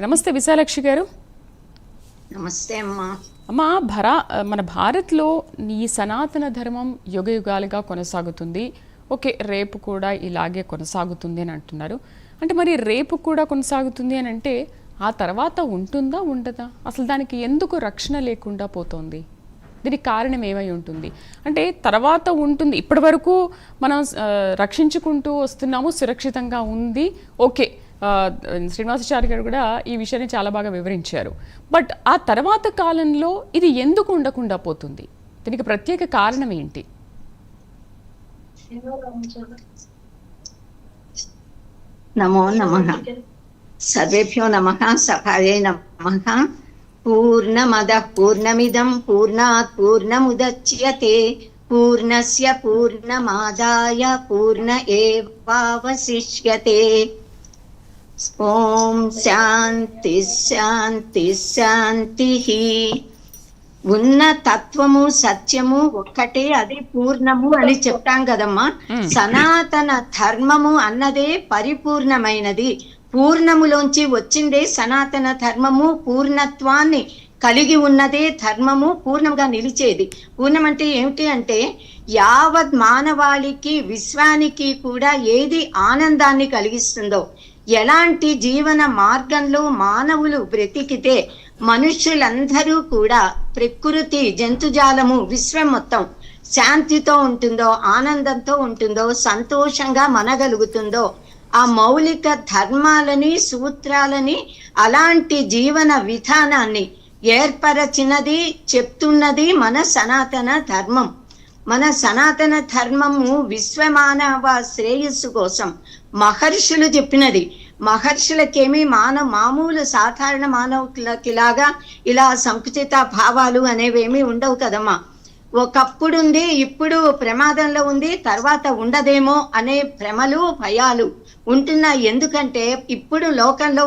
నమస్తే విశాలాక్షి గారు. నమస్తే అమ్మా. అమ్మా, మన భారత్లో ఈ సనాతన ధర్మం యుగ యుగాలుగా కొనసాగుతుంది. ఓకే, రేపు కూడా ఇలాగే కొనసాగుతుంది అని అంటున్నారు. అంటే మరి రేపు కూడా కొనసాగుతుంది అని అంటే ఆ తర్వాత ఉంటుందా ఉండదా? అసలు దానికి ఎందుకు రక్షణ లేకుండా పోతుంది? దీనికి కారణం ఏమై ఉంటుంది? అంటే తర్వాత ఉంటుంది, ఇప్పటి వరకు మనం రక్షించుకుంటూ వస్తున్నాము, సురక్షితంగా ఉంది, ఓకే. శ్రీనివాసాచారి గారు కూడా ఈ విషయాన్ని చాలా బాగా వివరించారు. బట్ ఆ తర్వాత కాలంలో ఇది ఎందుకు ఉండకుండా పోతుంది? దీనికి ప్రత్యేక కారణం ఏంటి? నమో నమః. సర్వేభ్యో నమః. సభాయే నమః. పూర్ణమదః పూర్ణమిదం పూర్ణాత్ పూర్ణముదచ్యతే పూర్ణస్య పూర్ణమాదాయ పూర్ణమేవావశిష్యతే. ఓం శాంతి శాంతి శాంతి. ఉన్న తత్వము సత్యము ఒక్కటే, అది పూర్ణము అని చెప్తాం కదమ్మా. సనాతన ధర్మము అన్నదే పరిపూర్ణమైనది. పూర్ణములోంచి వచ్చిందే సనాతన ధర్మము. పూర్ణత్వాన్ని కలిగి ఉన్నదే ధర్మము, పూర్ణంగా నిలిచేది. పూర్ణం అంటే ఏమిటి అంటే యావత్ మానవాళికి విశ్వానికి కూడా ఏది ఆనందాన్ని కలిగిస్తుందో, ఎలాంటి జీవన మార్గంలో మానవులు బ్రతికితే మనుష్యులందరూ కూడా ప్రకృతి జంతుజాలము విశ్వం మొత్తం శాంతితో ఉంటుందో, ఆనందంతో ఉంటుందో, సంతోషంగా మనగలుగుతుందో, ఆ మౌలిక ధర్మాలని సూత్రాలని అలాంటి జీవన విధానాన్ని ఏర్పరచినది చెప్తున్నది మన సనాతన ధర్మం. మన సనాతన ధర్మము విశ్వమానవ శ్రేయస్సు కోసం మహర్షులు చెప్పినది. మహర్షులకేమీ మామూలు సాధారణ మానవులకిలాగా ఇలా సంకుచిత భావాలు అనేవేమీ ఉండవు కదమ్మా. ఒకప్పుడుంది, ఇప్పుడు ప్రమాదంలో ఉంది, తర్వాత ఉండదేమో అనే భ్రమలు భయాలు ఉంటున్నాయి. ఎందుకంటే ఇప్పుడు లోకంలో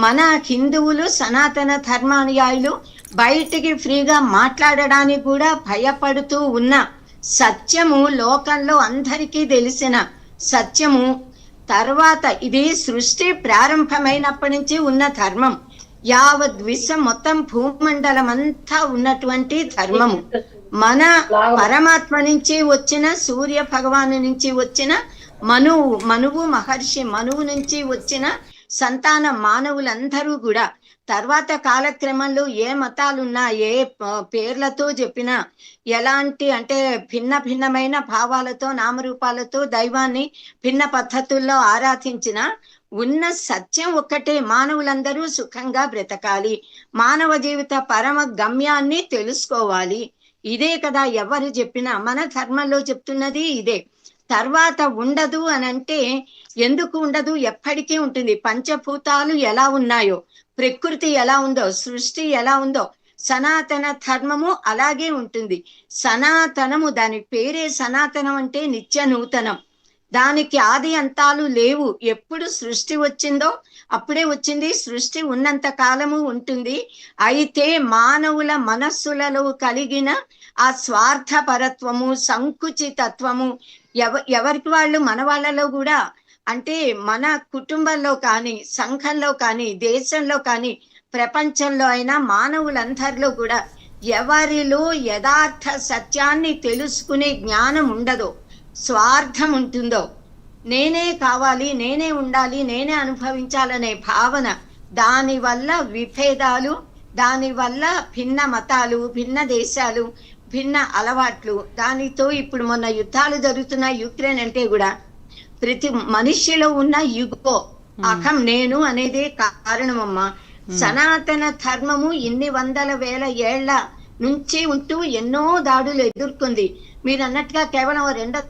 మన హిందువులు సనాతన ధర్మానుయాయులు బయటికి ఫ్రీగా మాట్లాడడానికి కూడా భయపడుతూ ఉన్న సత్యము, లోకంలో అందరికీ తెలిసిన సత్యము. తర్వాత ఇది సృష్టి ప్రారంభమైనప్పటి నుంచి ఉన్న ధర్మం. యావత్ విశ్వం మొత్తం భూమండలం అంతా ఉన్నటువంటి ధర్మము. మన పరమాత్మ నుంచి వచ్చిన, సూర్య భగవాను నుంచి వచ్చిన మనువు మహర్షి మనువు నుంచి వచ్చిన సంతాన మానవులందరూ కూడా తర్వాత కాలక్రమంలో ఏ మతాలున్నా, ఏ పేర్లతో చెప్పినా, ఎలాంటి అంటే భిన్నమైన భావాలతో నామరూపాలతో దైవాన్ని భిన్న పద్ధతుల్లో ఆరాధించిన ఉన్న సత్యం ఒక్కటే, మానవులందరూ సుఖంగా బ్రతకాలి, మానవ జీవిత పరమ గమ్యాన్ని తెలుసుకోవాలి. ఇదే కదా ఎవరు చెప్పినా, మన ధర్మంలో చెప్తున్నది ఇదే. తర్వాత ఉండదు అని అంటే ఎందుకు ఉండదు? ఎప్పటికీ ఉంటుంది. పంచభూతాలు ఎలా ఉన్నాయో, ప్రకృతి ఎలా ఉందో, సృష్టి ఎలా ఉందో, సనాతన ధర్మము అలాగే ఉంటుంది. సనాతనము, దాని పేరే సనాతనం అంటే నిత్య నూతనం. దానికి ఆది అంతాలు లేవు. ఎప్పుడు సృష్టి వచ్చిందో అప్పుడే వచ్చింది, సృష్టి ఉన్నంత కాలము ఉంటుంది. అయితే మానవుల మనస్సులలో కలిగిన ఆ స్వార్థపరత్వము, సంకుచితత్వము ఎవరికి వాళ్ళు, మన వాళ్ళలో కూడా, అంటే మన కుటుంబంలో కానీ, సంఘంలో కానీ, దేశంలో కానీ, ప్రపంచంలో అయినా మానవులందరిలో కూడా ఎవరిలో యథార్థ సత్యాన్ని తెలుసుకునే జ్ఞానం ఉండదో, స్వార్థం ఉంటుందో, నేనే కావాలి, నేనే ఉండాలి, నేనే అనుభవించాలనే భావన, దానివల్ల విభేదాలు, దానివల్ల భిన్న మతాలు, భిన్న దేశాలు, భిన్న అలవాట్లు. దానితో ఇప్పుడు మొన్న యుద్ధాలు జరుగుతున్న యుక్రెయిన్ అంటే కూడా ప్రతి మనిషిలో ఉన్న యుగో, అహం, నేను అనేదే కారణమమ్మా. సనాతన ధర్మము ఇన్ని వందల వేల ఏళ్ల నుంచి ఉంటూ ఎన్నో దాడులు ఎదుర్కొంది. మీరు అన్నట్టుగా కేవలం 200,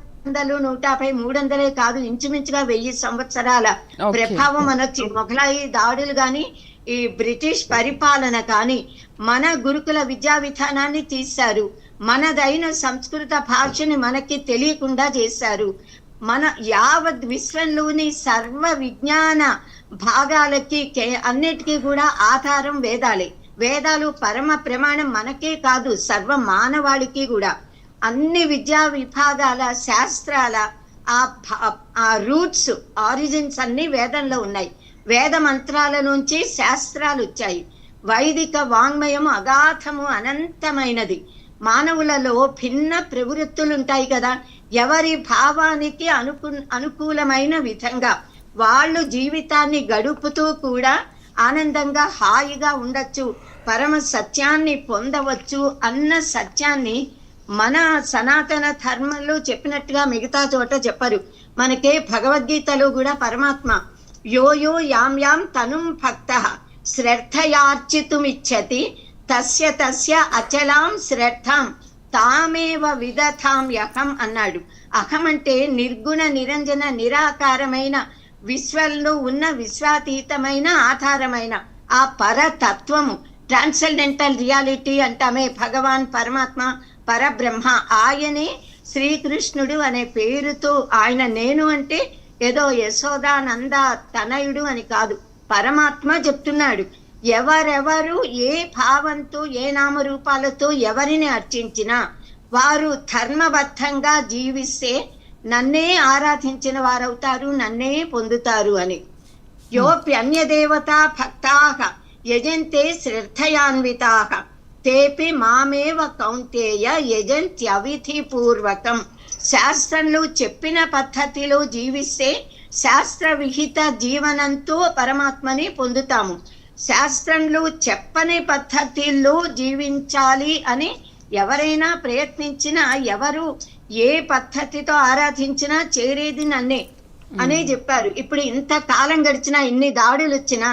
150, 300 కాదు, ఇంచుమించుగా 1000 సంవత్సరాల ప్రభావం మనకి. మొఘలాయి దాడులు గాని, ఈ బ్రిటిష్ పరిపాలన కానీ మన గురుకుల విద్యా విధానాన్ని తీశారు. మనదైన సంస్కృత భాషని మనకి తెలియకుండా చేశారు. మన యావత్ విశ్వంలోని సర్వ విజ్ఞాన భాగాలకి అన్నిటికీ కూడా ఆధారం వేదాలే. వేదాలు పరమ ప్రమాణం మనకే కాదు, సర్వ మానవాళికి కూడా. అన్ని విద్యా విభాగాల శాస్త్రాల ఆ రూట్స్, ఆరిజిన్స్ అన్ని వేదంలో ఉన్నాయి. వేద మంత్రాల నుంచి శాస్త్రాలు వచ్చాయి. వైదిక వాంగ్మయం అగాధము, అనంతమైనది. మానవులలో భిన్న ప్రవృత్తులు ఉంటాయి కదా, ఎవరి భావానికి అనుకూలమైన విధంగా వాళ్ళు జీవితాన్ని గడుపుతూ కూడా ఆనందంగా హాయిగా ఉండొచ్చు, పరమ సత్యాన్ని పొందవచ్చు అన్న సత్యాన్ని మన సనాతన ధర్మంలో చెప్పినట్టుగా మిగతా చోట చెప్పరు. మనకే భగవద్గీతలో కూడా పరమాత్మ యో యో యాం యాం తనుం భక్తః శ్రద్ధయార్చితుమిచ్చతి తస్య తస్య అచలాం శ్రద్ధాం తామేవ విదథామ్యహం అన్నాడు. అహం అంటే నిర్గుణ నిరంజన నిరాకారమైన విశ్వంలో ఉన్న విశ్వాతీతమైన ఆధారమైన ఆ పరతత్వము, ట్రాన్సెండెంటల్ రియాలిటీ అంటామే, భగవాన్ పరమాత్మ పరబ్రహ్మ. ఆయనే శ్రీకృష్ణుడు అనే పేరుతో, ఆయన నేను అంటే ఏదో యశోదానంద తనయుడు అని కాదు, పరమాత్మ చెప్తున్నాడు. ఎవరెవరు ఏ భావంతో ఏ నామరూపాలతో ఎవరిని అర్చించినా వారు ధర్మబద్ధంగా జీవిస్తే నన్నే ఆరాధించిన వారవుతారు, నన్నే పొందుతారు అని. యోప్యన్యదేవతా భక్తాః యజంతే శ్రద్ధయాన్వితాః తేపి మామేవ కౌంతేయ యజంత్యవిధి పూర్వకం. శాస్త్రంలో చెప్పిన పద్ధతిలో జీవిస్తే శాస్త్ర విహిత జీవనంతో పరమాత్మని పొందుతాము. శాస్త్రంలో చెప్పని పద్ధతిలో జీవించాలి అని ఎవరైనా ప్రయత్నించినా, ఎవరు ఏ పద్ధతితో ఆరాధించినా చేరేది నన్నే అనే చెప్పారు. ఇప్పుడు ఇంత కాలం గడిచినా, ఇన్ని దాడులు వచ్చినా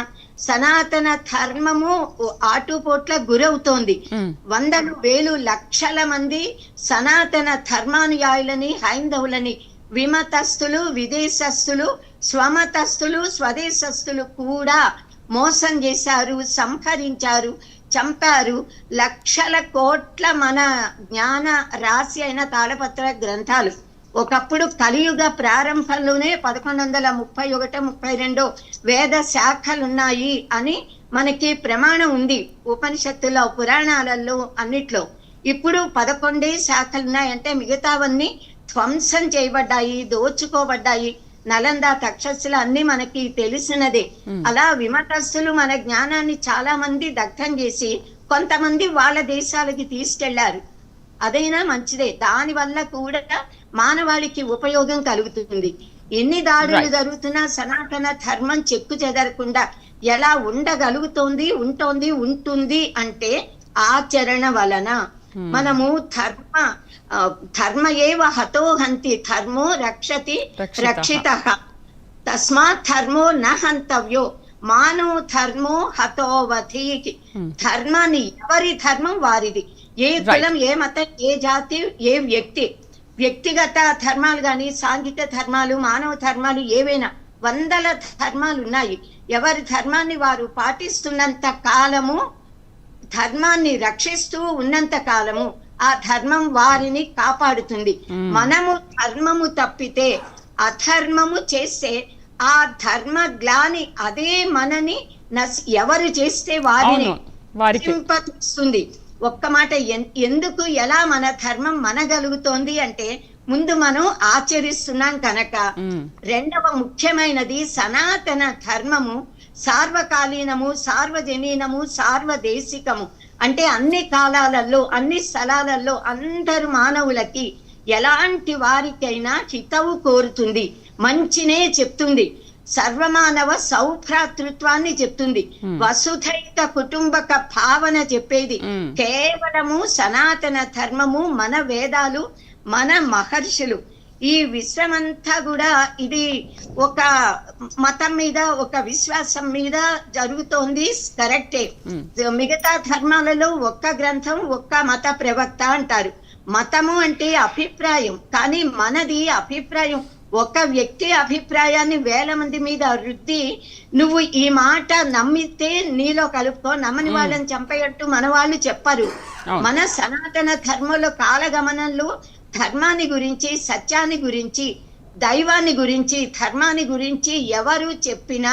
సనాతన ధర్మము ఆటుపోట్ల గురవుతోంది. వందలు వేలు లక్షల మంది సనాతన ధర్మానుయాయులని, హైందవులని, విమతస్థులు, విదేశస్థులు, స్వమతస్థులు, స్వదేశస్థులు కూడా మోసం చేశారు, సంహరించారు, చంపారు. లక్షల కోట్ల మన జ్ఞాన రాశి అయిన తాళపత్ర గ్రంథాలు ఒకప్పుడు కలియుగ ప్రారంభంలోనే 1131-32 వేద శాఖలున్నాయి అని మనకి ప్రమాణం ఉంది, ఉపనిషత్తులో, పురాణాలలో, అన్నిట్లో. ఇప్పుడు 11 శాఖలున్నాయంటే మిగతావన్నీ ధ్వంసం చేయబడ్డాయి, దోచుకోబడ్డాయి. నలంద, తక్షశిల అన్ని మనకి తెలిసినదే. అలా విమతస్థులు మన జ్ఞానాన్ని చాలా మంది దగ్ధం చేసి కొంతమంది వాళ్ళ దేశాలకి తీసుకెళ్లారు. అదైనా మంచిదే, దాని వల్ల కూడా మానవాళికి ఉపయోగం కలుగుతుంది. ఎన్ని దాడులు జరుగుతున్నా సనాతన ధర్మం చెక్కు చెదరకుండా ఎలా ఉంటుంది అంటే ఆచరణ వలన. మనము ధర్మ ఏవ హతో హంతి ధర్మో రక్షతి రక్షితః తస్మాత్ ధర్మో న హంతవ్యో మానో ధర్మో హతోవధీకి. ధర్మాన్ని, ఎవరి ధర్మం వారిది. ఏ కులం, ఏ మతం, ఏ జాతి, ఏ వ్యక్తిగత ధర్మాలు కానీ, సాంఘిక ధర్మాలు, మానవ ధర్మాలు, ఏవైనా వందల ధర్మాలు ఉన్నాయి. ఎవరి ధర్మాన్ని వారు పాటిస్తున్నంత కాలము, ధర్మాన్ని రక్షిస్తూ ఉన్నంత కాలము ఆ ధర్మం వారిని కాపాడుతుంది. మనము ధర్మము తప్పితే, అధర్మము చేస్తే ఆ ధర్మ గ్లాని అదే మనని ఎవరు చేస్తే వారిని సింపతిస్తుంది. ఒక్క మాట, ఎందుకు ఎలా మన ధర్మం మనగలుగుతోంది అంటే ముందు మనం ఆచరిస్తున్నాం కనుక. రెండవ ముఖ్యమైనది, సనాతన ధర్మము సార్వకాలీనము, సార్వజనీనము, సార్వదేశికము. అంటే అన్ని కాలాలలో, అన్ని స్థలాలలో అందరు మానవులకి, ఎలాంటి వారికైనా హితవు కోరుతుంది, మంచినే చెప్తుంది, సర్వమానవ సౌభ్రాతృత్వాన్ని చెప్తుంది, వసుధైక కుటుంబక భావన చెప్పేది కేవలము సనాతన ధర్మము, మన వేదాలు, మన మహర్షులు. ఈ విశ్వమంతా కూడా ఇది ఒక మతం మీద, ఒక విశ్వాసం మీద జరుగుతోంది, కరెక్టే. మిగతా ధర్మాలలో ఒక్క గ్రంథం, ఒక్క మత ప్రవక్త అంటారు. మతము అంటే అభిప్రాయం, కానీ మనది అభిప్రాయం ఒక వ్యక్తి అభిప్రాయాన్ని వేల మంది మీద రుద్ది, నువ్వు ఈ మాట నమ్మితే నీలో కలుపుకో, నమ్మని వాళ్ళని చంపేయట్టు మన వాళ్ళు చెప్పరు. మన సనాతన ధర్మంలో కాలగమనంలో ధర్మాన్ని గురించి, సత్యాన్ని గురించి, దైవాన్ని గురించి, ధర్మాన్ని గురించి ఎవరు చెప్పినా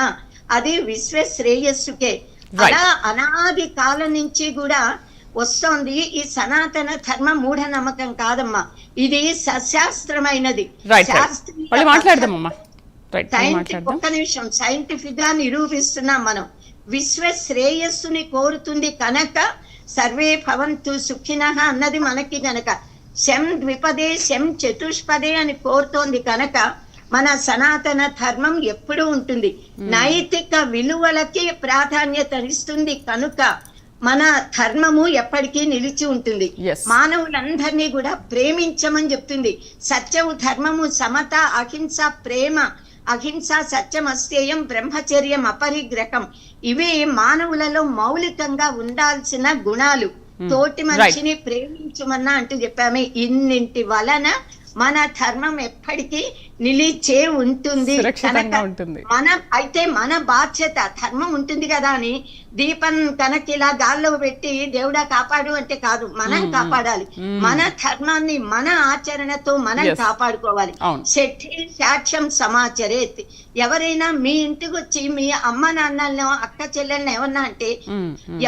అది విశ్వ శ్రేయస్సుకే. అలా అనాది కాలం నుంచి కూడా వస్తోంది. ఈ సనాతన ధర్మం మూఢ నమ్మకం కాదమ్మా, ఇది సశాస్త్రమైనది. మాట్లాడదామమ్మా. రైట్ సైంటిఫిక్ ఒక్క నిమిషం సైంటిఫిక్ గా నిరూపిస్తున్నాం మనం. విశ్వ శ్రేయస్సుని కోరుతుంది కనుక సర్వే భవంతు సుఖినః అన్నది మనకి గనక, శం ద్విపదే శం చతుష్పదే అని కోరుతోంది కనుక మన సనాతన ధర్మం ఎప్పుడూ ఉంటుంది. నైతిక విలువలకి ప్రాధాన్యత ఇస్తుంది కనుక మన ధర్మము ఎప్పటికీ నిలిచి ఉంటుంది. మానవులందరినీ కూడా ప్రేమించమని చెప్తుంది. సత్యము, ధర్మము, సమత, అహింస, ప్రేమ, అహింస, సత్యం, అస్థేయం, బ్రహ్మచర్యం, అపరిగ్రహం, ఇవే మానవులలో మౌలికంగా ఉండాల్సిన గుణాలు. తోటి మనిషిని ప్రేమించమన్నా అంటూ చెప్పామే. ఇన్నింటి వలన మన ధర్మం ఎప్పటికీ నిలిచే ఉంటుంది. అయితే మన బాధ్యత ధర్మం ఉంటుంది కదా అని దీపం కనుక ఇలా గాల్లో పెట్టి దేవుడా కాపాడు అంటే కాదు, మనం కాపాడాలి. మన ధర్మాన్ని మన ఆచరణతో మనం కాపాడుకోవాలి. శఠి సాక్ష్యం సమాచరేత్. ఎవరైనా మీ ఇంటికి వచ్చి మీ అమ్మ నాన్నలను అక్క చెల్లెళ్ళని ఏమన్నా అంటే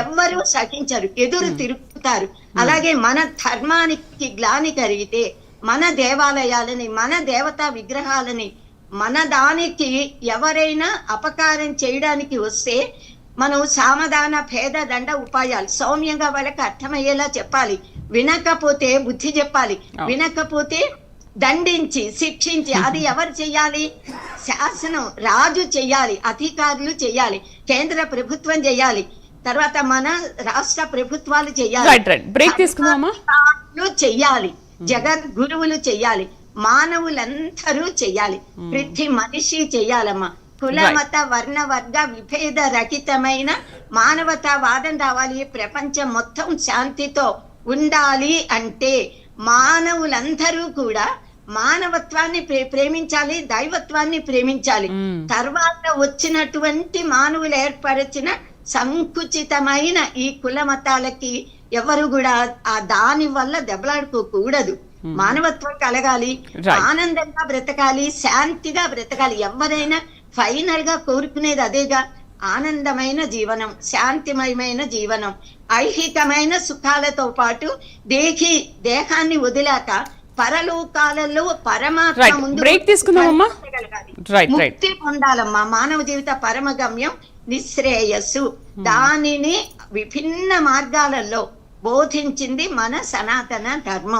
ఎవ్వరూ సహించరు, ఎదురు తిరుగుతారు. అలాగే మన ధర్మానికి గ్లాని కలిగితే మన దేవాలయాలని, మన దేవతా విగ్రహాలని, మన దానికి ఎవరైనా అపకారం చేయడానికి వస్తే మనం సామధాన భేద దండ ఉపాయాలు సౌమ్యంగా వాళ్ళకి అర్థమయ్యేలా చెప్పాలి. వినకపోతే బుద్ధి చెప్పాలి, వినకపోతే దండించి శిక్షించి. అది ఎవరు చెయ్యాలి? శాసనం, రాజు చెయ్యాలి, అధికారులు చెయ్యాలి, కేంద్ర ప్రభుత్వం చెయ్యాలి, తర్వాత మన రాష్ట్ర ప్రభుత్వాలు చెయ్యాలి, చెయ్యాలి, జగద్గురువులు చెయ్యాలి, మానవులందరూ చెయ్యాలి, ప్రతి మనిషి చెయ్యాలమ్మా. కుల మత వర్ణ వర్గ విభేద రహితమైన మానవతావాదం రావాలి. ప్రపంచం మొత్తం శాంతితో ఉండాలి అంటే మానవులందరూ కూడా మానవత్వాన్ని ప్రేమించాలి, దైవత్వాన్ని ప్రేమించాలి. తర్వాత వచ్చినటువంటి మానవులు ఏర్పరిచిన సంకుచితమైన ఈ కుల మతాలకి ఎవరు కూడా ఆ దాని వల్ల దెబ్బలాడుకోకూడదు. మానవత్వం కలగాలి, ఆనందంగా బ్రతకాలి, శాంతిగా బ్రతకాలి. ఎవరైనా ఫైనల్ గా కోరుకునేది అదేగా, ఆనందమైన జీవనం, శాంతిమయమైన జీవనం, ఐహికమైన సుఖాలతో పాటు దేహాన్ని వదిలాక పరలోకాలలో పరమాత్మ ముందు ముక్తి పొందాలమ్మా. మానవ జీవిత పరమగమ్యం నిశ్రేయస్సు. దానిని విభిన్న మార్గాలలో బోధించింది మన సనాతన ధర్మం.